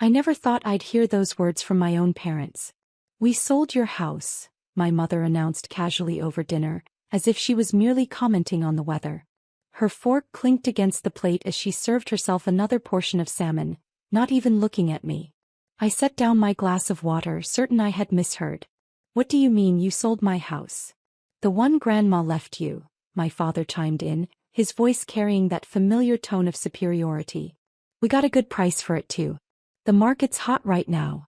I never thought I'd hear those words from my own parents. "We sold your house," my mother announced casually over dinner, as if she was merely commenting on the weather. Her fork clinked against the plate as she served herself another portion of salmon, not even looking at me. I set down my glass of water, certain I had misheard. "What do you mean you sold my house?" "The one Grandma left you," my father chimed in, his voice carrying that familiar tone of superiority. "We got a good price for it too. The market's hot right now."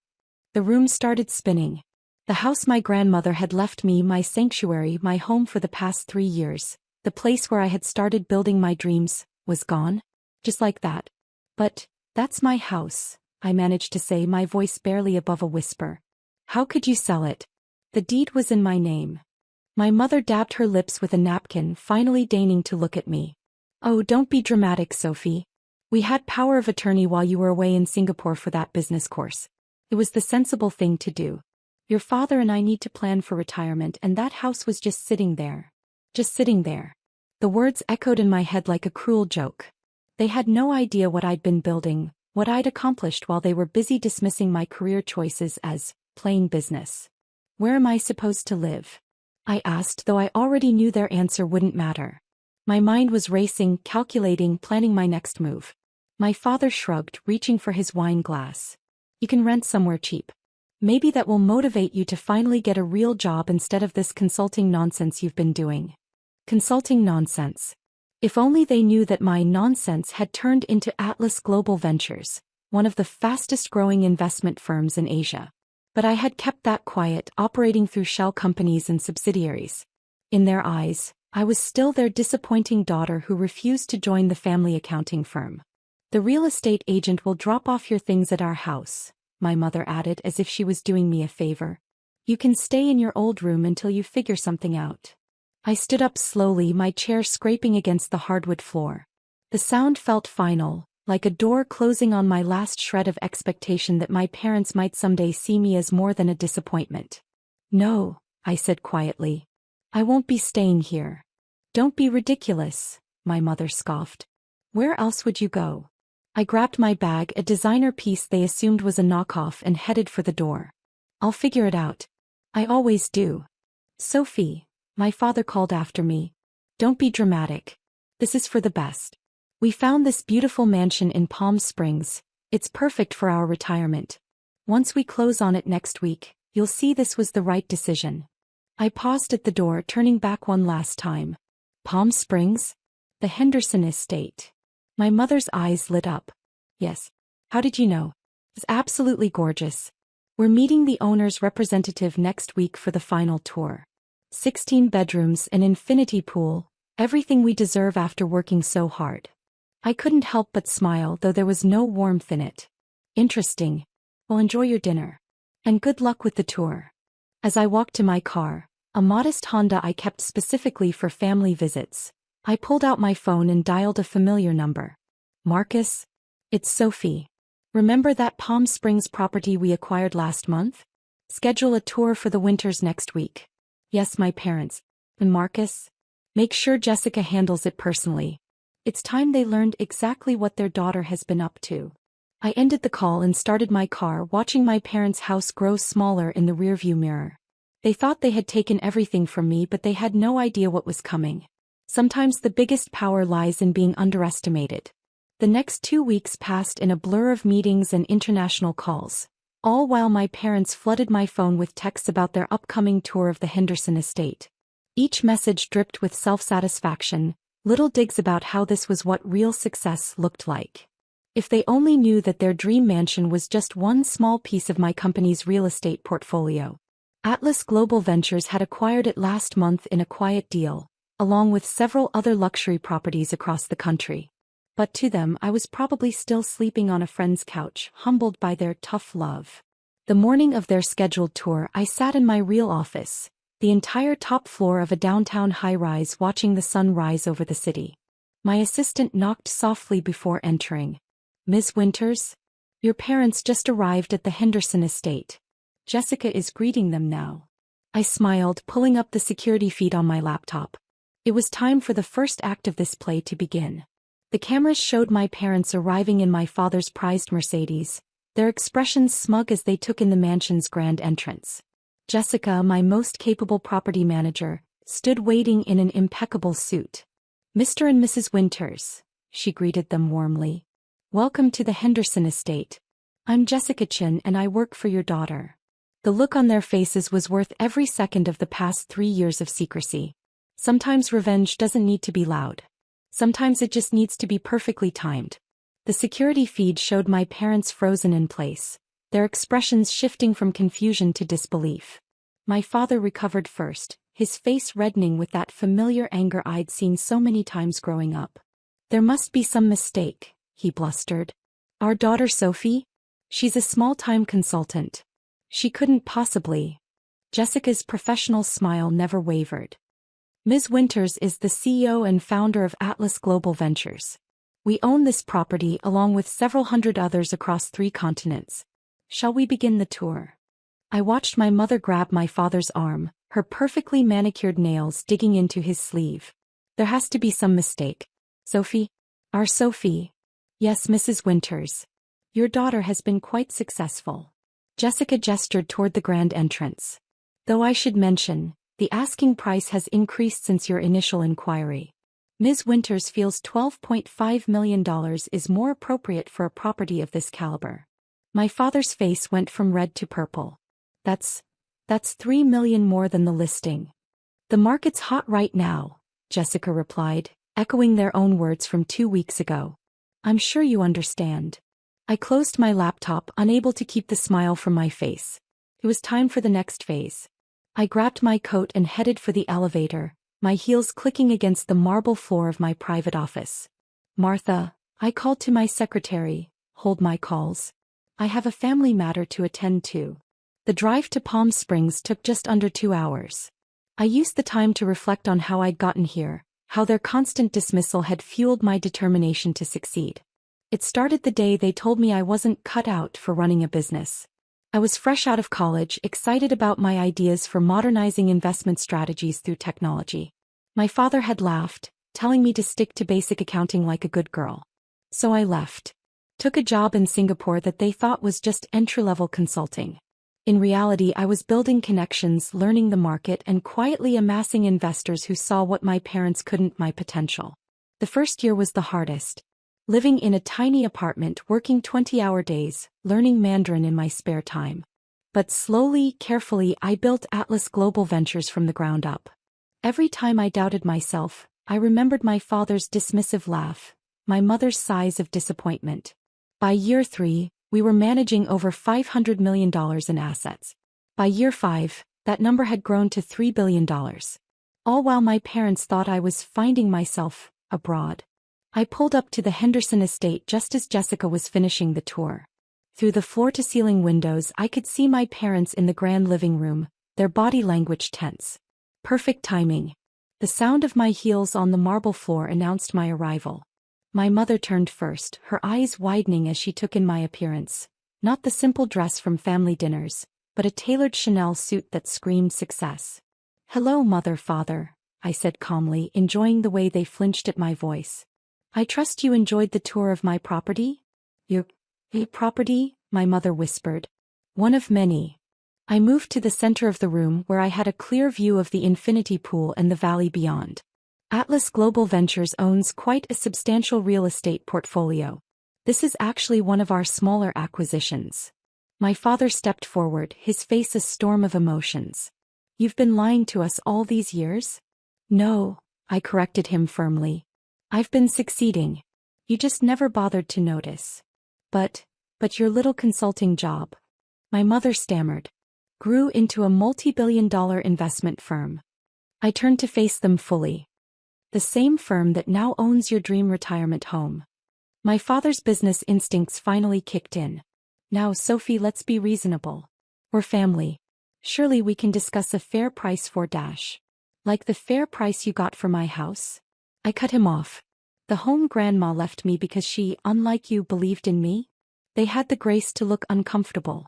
The room started spinning. The house my grandmother had left me, my sanctuary, my home for the past 3 years, the place where I had started building my dreams, was gone? Just like that. "But, that's my house," I managed to say, my voice barely above a whisper. "How could you sell it? The deed was in my name." My mother dabbed her lips with a napkin, finally deigning to look at me. "Oh, don't be dramatic, Sophie. We had power of attorney while you were away in Singapore for that business course. It was the sensible thing to do. Your father and I need to plan for retirement, and that house was just sitting there. Just sitting there." The words echoed in my head like a cruel joke. They had no idea what I'd been building, what I'd accomplished, while they were busy dismissing my career choices as plain business. "Where am I supposed to live?" I asked, though I already knew their answer wouldn't matter. My mind was racing, calculating, planning my next move. My father shrugged, reaching for his wine glass. "You can rent somewhere cheap. Maybe that will motivate you to finally get a real job instead of this consulting nonsense you've been doing." Consulting nonsense. If only they knew that my nonsense had turned into Atlas Global Ventures, one of the fastest-growing investment firms in Asia. But I had kept that quiet, operating through shell companies and subsidiaries. In their eyes, I was still their disappointing daughter who refused to join the family accounting firm. "The real estate agent will drop off your things at our house," my mother added, as if she was doing me a favor. "You can stay in your old room until you figure something out." I stood up slowly, my chair scraping against the hardwood floor. The sound felt final, like a door closing on my last shred of expectation that my parents might someday see me as more than a disappointment. "No," I said quietly. "I won't be staying here." "Don't be ridiculous," my mother scoffed. "Where else would you go?" I grabbed my bag, a designer piece they assumed was a knockoff, and headed for the door. "I'll figure it out. I always do." "Sophie," my father called after me. "Don't be dramatic. This is for the best. We found this beautiful mansion in Palm Springs. It's perfect for our retirement. Once we close on it next week, you'll see this was the right decision." I paused at the door, turning back one last time. "Palm Springs? The Henderson estate." My mother's eyes lit up. "Yes. How did you know? It's absolutely gorgeous. We're meeting the owner's representative next week for the final tour. 16 bedrooms, an infinity pool, everything we deserve after working so hard." I couldn't help but smile, though there was no warmth in it. "Interesting. Well, enjoy your dinner. And good luck with the tour." As I walked to my car, a modest Honda I kept specifically for family visits, I pulled out my phone and dialed a familiar number. "Marcus? It's Sophie. Remember that Palm Springs property we acquired last month? Schedule a tour for the winters next week." "Yes, my parents." "And Marcus? Make sure Jessica handles it personally. It's time they learned exactly what their daughter has been up to." I ended the call and started my car, watching my parents' house grow smaller in the rearview mirror. They thought they had taken everything from me, but they had no idea what was coming. Sometimes the biggest power lies in being underestimated. The next 2 weeks passed in a blur of meetings and international calls, all while my parents flooded my phone with texts about their upcoming tour of the Henderson estate. Each message dripped with self-satisfaction, little digs about how this was what real success looked like. If they only knew that their dream mansion was just one small piece of my company's real estate portfolio. Atlas Global Ventures had acquired it last month in a quiet deal, along with several other luxury properties across the country. But to them, I was probably still sleeping on a friend's couch, humbled by their tough love. The morning of their scheduled tour, I sat in my real office, the entire top floor of a downtown high-rise, watching the sun rise over the city. My assistant knocked softly before entering. "Ms. Winters? Your parents just arrived at the Henderson estate. Jessica is greeting them now." I smiled, pulling up the security feed on my laptop. It was time for the first act of this play to begin. The cameras showed my parents arriving in my father's prized Mercedes, their expressions smug as they took in the mansion's grand entrance. Jessica, my most capable property manager, stood waiting in an impeccable suit. "Mr. and Mrs. Winters," she greeted them warmly. "Welcome to the Henderson estate. I'm Jessica Chin and I work for your daughter." The look on their faces was worth every second of the past 3 years of secrecy. Sometimes revenge doesn't need to be loud. Sometimes it just needs to be perfectly timed. The security feed showed my parents frozen in place, their expressions shifting from confusion to disbelief. My father recovered first, his face reddening with that familiar anger I'd seen so many times growing up. "There must be some mistake," he blustered. "Our daughter Sophie? She's a small-time consultant. She couldn't possibly." Jessica's professional smile never wavered. "Ms. Winters is the CEO and founder of Atlas Global Ventures. We own this property along with several hundred others across 3 continents. Shall we begin the tour?" I watched my mother grab my father's arm, her perfectly manicured nails digging into his sleeve. "There has to be some mistake. Sophie? Our Sophie?" "Yes, Mrs. Winters. Your daughter has been quite successful." Jessica gestured toward the grand entrance. "Though I should mention, the asking price has increased since your initial inquiry. Ms. Winters feels $12.5 million is more appropriate for a property of this caliber." My father's face went from red to purple. That's $3 million more than the listing." "The market's hot right now," Jessica replied, echoing their own words from 2 weeks ago. "I'm sure you understand." I closed my laptop, unable to keep the smile from my face. It was time for the next phase. I grabbed my coat and headed for the elevator, my heels clicking against the marble floor of my private office. "Martha," I called to my secretary, "hold my calls. I have a family matter to attend to." The drive to Palm Springs took just under 2 hours. I used the time to reflect on how I'd gotten here, how their constant dismissal had fueled my determination to succeed. It started the day they told me I wasn't cut out for running a business. I was fresh out of college, excited about my ideas for modernizing investment strategies through technology. My father had laughed, telling me to stick to basic accounting like a good girl. So I left. Took a job in Singapore that they thought was just entry-level consulting. In reality, I was building connections, learning the market, and quietly amassing investors who saw what my parents couldn't: my potential. The first year was the hardest. Living in a tiny apartment, working 20-hour days, learning Mandarin in my spare time. But slowly, carefully, I built Atlas Global Ventures from the ground up. Every time I doubted myself, I remembered my father's dismissive laugh, my mother's sighs of disappointment. By year 3, we were managing over $500 million in assets. By year 5, that number had grown to $3 billion. All while my parents thought I was finding myself abroad. I pulled up to the Henderson estate just as Jessica was finishing the tour. Through the floor-to-ceiling windows I could see my parents in the grand living room, their body language tense. Perfect timing. The sound of my heels on the marble floor announced my arrival. My mother turned first, her eyes widening as she took in my appearance. Not the simple dress from family dinners, but a tailored Chanel suit that screamed success. "Hello, mother, father," I said calmly, enjoying the way they flinched at my voice. "I trust you enjoyed the tour of my property?" "Your property?" my mother whispered. "One of many." I moved to the center of the room where I had a clear view of the infinity pool and the valley beyond. Atlas Global Ventures owns quite a substantial real estate portfolio. This is actually one of our smaller acquisitions. My father stepped forward, his face a storm of emotions. "You've been lying to us all these years?" "No," I corrected him firmly. "I've been succeeding. You just never bothered to notice." But your little consulting job," my mother stammered, "grew into a multi-billion-dollar investment firm." I turned to face them fully. "The same firm that now owns your dream retirement home." My father's business instincts finally kicked in. "Now, Sophie, let's be reasonable. We're family. Surely we can discuss a fair price for dash. Like the fair price you got for my house?" I cut him off. "The home grandma left me because she, unlike you, believed in me. They had the grace to look uncomfortable."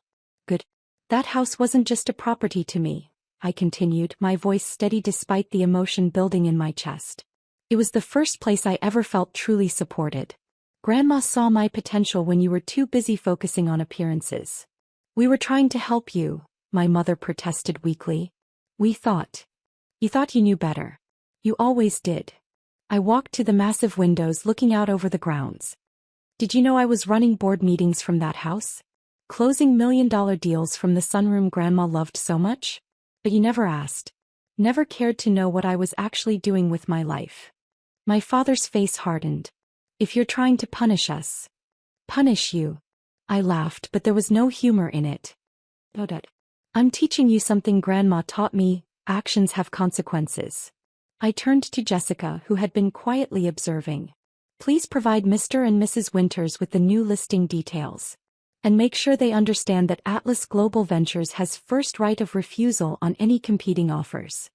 "Good. That house wasn't just a property to me," I continued, my voice steady despite the emotion building in my chest. "It was the first place I ever felt truly supported. Grandma saw my potential when you were too busy focusing on appearances. We were trying to help you, my mother protested weakly. We thought. You thought you knew better. You always did. I walked to the massive windows looking out over the grounds. Did you know I was running board meetings from that house? Closing million-dollar deals from the sunroom Grandma loved so much? But you never asked. Never cared to know what I was actually doing with my life. My father's face hardened. If you're trying to punish us. Punish you. I laughed, but there was no humor in it. I'm teaching you something Grandma taught me: actions have consequences. I turned to Jessica, who had been quietly observing. Please provide Mr. and Mrs. Winters with the new listing details. And make sure they understand that Atlas Global Ventures has first right of refusal on any competing offers.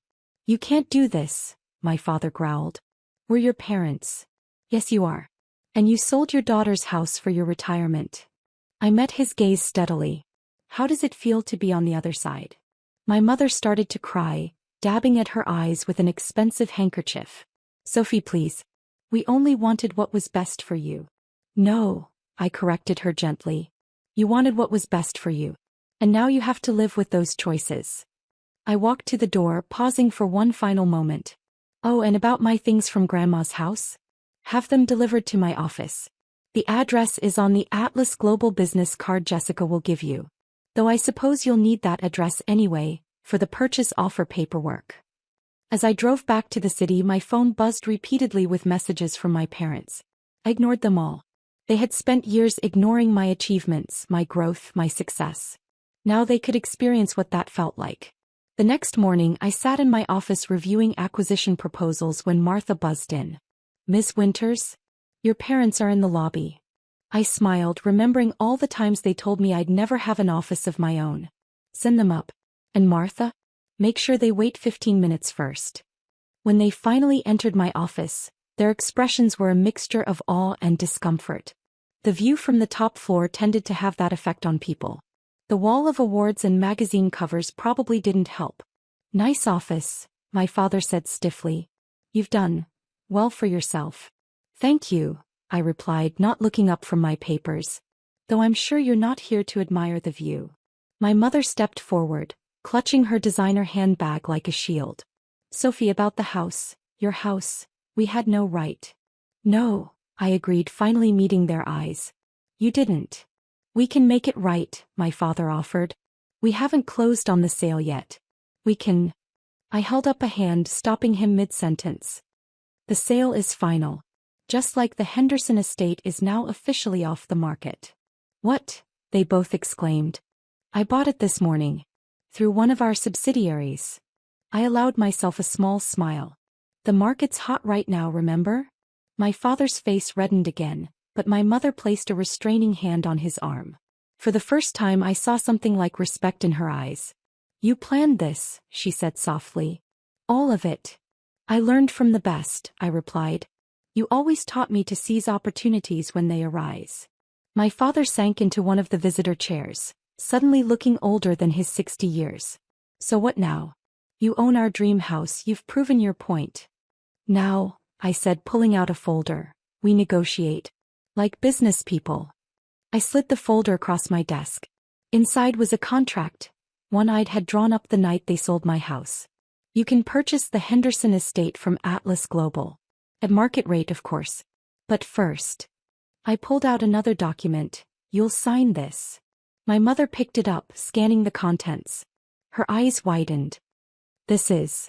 You can't do this, my father growled. We're your parents. Yes, you are. And you sold your daughter's house for your retirement. I met his gaze steadily. How does it feel to be on the other side? My mother started to cry, dabbing at her eyes with an expensive handkerchief. Sophie, please. We only wanted what was best for you. No, I corrected her gently. You wanted what was best for you. And now you have to live with those choices. I walked to the door, pausing for one final moment. Oh, and about my things from Grandma's house? Have them delivered to my office. The address is on the Atlas Global business card Jessica will give you. Though I suppose you'll need that address anyway, for the purchase offer paperwork. As I drove back to the city, my phone buzzed repeatedly with messages from my parents. I ignored them all. They had spent years ignoring my achievements, my growth, my success. Now they could experience what that felt like. The next morning, I sat in my office reviewing acquisition proposals when Martha buzzed in. Ms. Winters? Your parents are in the lobby. I smiled, remembering all the times they told me I'd never have an office of my own. Send them up. And Martha? Make sure they wait 15 minutes first. When they finally entered my office, their expressions were a mixture of awe and discomfort. The view from the top floor tended to have that effect on people. The wall of awards and magazine covers probably didn't help. Nice office, my father said stiffly. You've done well for yourself. Thank you, I replied, not looking up from my papers. Though I'm sure you're not here to admire the view. My mother stepped forward, clutching her designer handbag like a shield. Sophie, about the house, your house, we had no right. No, I agreed, finally meeting their eyes. You didn't. We can make it right, my father offered. We haven't closed on the sale yet. We can. I held up a hand, stopping him mid-sentence. The sale is final. Just like the Henderson estate is now officially off the market. What? They both exclaimed. I bought it this morning. Through one of our subsidiaries. I allowed myself a small smile. The market's hot right now, remember? My father's face reddened again, but my mother placed a restraining hand on his arm. For the first time I saw something like respect in her eyes. You planned this, she said softly. All of it. I learned from the best, I replied. You always taught me to seize opportunities when they arise. My father sank into one of the visitor chairs, suddenly looking older than his 60 years. So what now? You own our dream house, you've proven your point. Now, I said, pulling out a folder, we negotiate. Like business people. I slid the folder across my desk. Inside was a contract, one I'd had drawn up the night they sold my house. You can purchase the Henderson estate from Atlas Global. At market rate, of course. But first. I pulled out another document. You'll sign this. My mother picked it up, scanning the contents. Her eyes widened. This is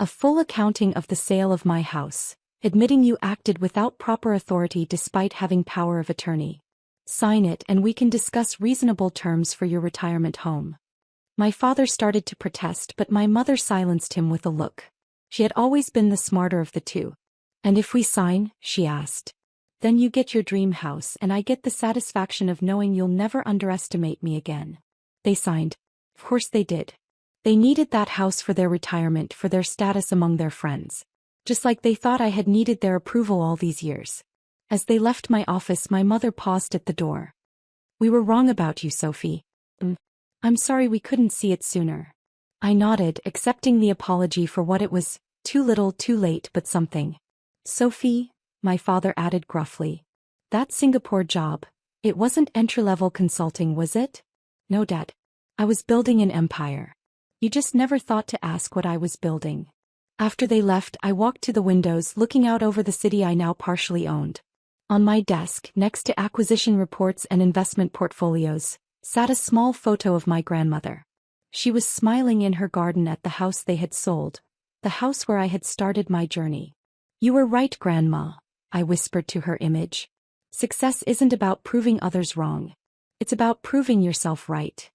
a full accounting of the sale of my house, admitting you acted without proper authority despite having power of attorney. Sign it and we can discuss reasonable terms for your retirement home. My father started to protest, but my mother silenced him with a look. She had always been the smarter of the two. And if we sign, she asked. Then you get your dream house and I get the satisfaction of knowing you'll never underestimate me again. They signed. Of course they did. They needed that house for their retirement, for their status among their friends. Just like they thought I had needed their approval all these years. As they left my office, my mother paused at the door. We were wrong about you, Sophie. I'm sorry we couldn't see it sooner. I nodded, accepting the apology for what it was, too little, too late, but something. Sophie, my father added gruffly. That Singapore job, it wasn't entry-level consulting, was it? No, Dad. I was building an empire. You just never thought to ask what I was building. After they left, I walked to the windows looking out over the city I now partially owned. On my desk, next to acquisition reports and investment portfolios, sat a small photo of my grandmother. She was smiling in her garden at the house they had sold, the house where I had started my journey. You were right, Grandma, I whispered to her image. Success isn't about proving others wrong. It's about proving yourself right.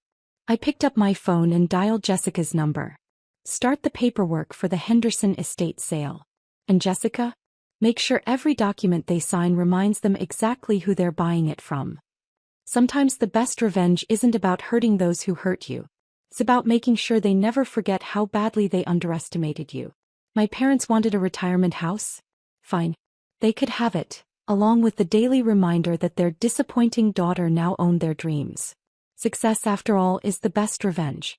I picked up my phone and dialed Jessica's number. Start the paperwork for the Henderson estate sale. And Jessica? Make sure every document they sign reminds them exactly who they're buying it from. Sometimes the best revenge isn't about hurting those who hurt you. It's about making sure they never forget how badly they underestimated you. My parents wanted a retirement house? Fine. They could have it, along with the daily reminder that their disappointing daughter now owned their dreams. Success, after all, is the best revenge.